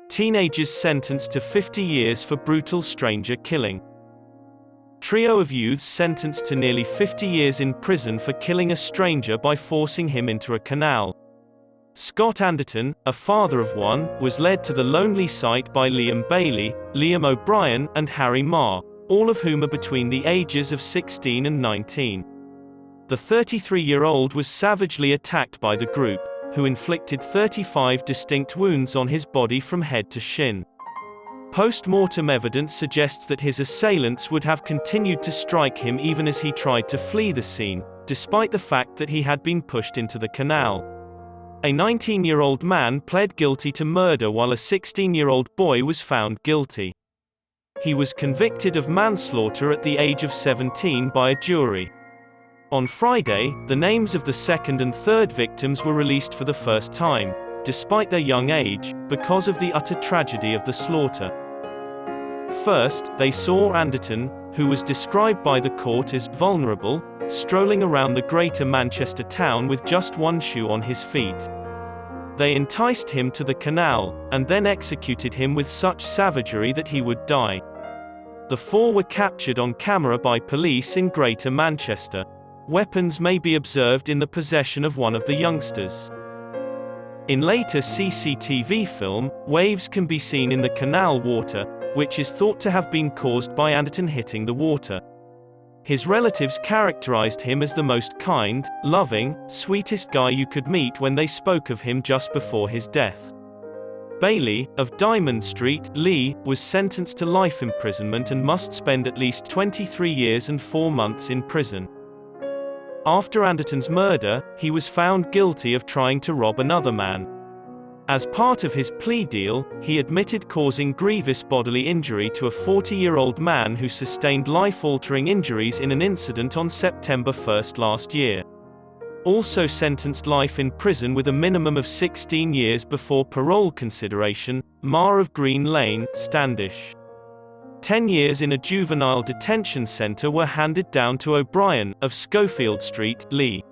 Teenagers sentenced to 50 years for brutal stranger killing. Trio of youths sentenced to nearly 50 years in prison for killing a stranger by forcing him into a canal. Scott Anderton, a father of one, was led to the lonely site by Liam Bailey, Liam O'Brien, and Harry Maher, all of whom are between the ages of 16 and 19. The 33-year-old was savagely attacked by the group, who inflicted 35 distinct wounds on his body from head to shin. Post-mortem evidence suggests that his assailants would have continued to strike him even as he tried to flee the scene, despite the fact that he had been pushed into the canal. A 19-year-old man pled guilty to murder while a 16-year-old boy was found guilty. He was convicted of manslaughter at the age of 17 by a jury. On Friday, the names of the second and third victims were released for the first time, despite their young age, because of the utter tragedy of the slaughter. First, they saw Anderton, who was described by the court as vulnerable, strolling around the greater Manchester town with just one shoe on his feet. They enticed him to the canal, and then executed him with such savagery that he would die. The four were captured on camera by police in Greater Manchester. Weapons may be observed in the possession of one of the youngsters. In later CCTV film, waves can be seen in the canal water, which is thought to have been caused by Anderton hitting the water. His relatives characterized him as the most kind, loving, sweetest guy you could meet when they spoke of him just before his death. Bailey, of Diamond Street, Lee, was sentenced to life imprisonment and must spend at least 23 years and 4 months in prison. After Anderton's murder, he was found guilty of trying to rob another man. As part of his plea deal, he admitted causing grievous bodily injury to a 40-year-old man who sustained life-altering injuries in an incident on September 1 last year. Also sentenced life in prison with a minimum of 16 years before parole consideration, Maher of Green Lane, Standish. 10 years in a juvenile detention centre were handed down to O'Brien, of Schofield Street, Lee.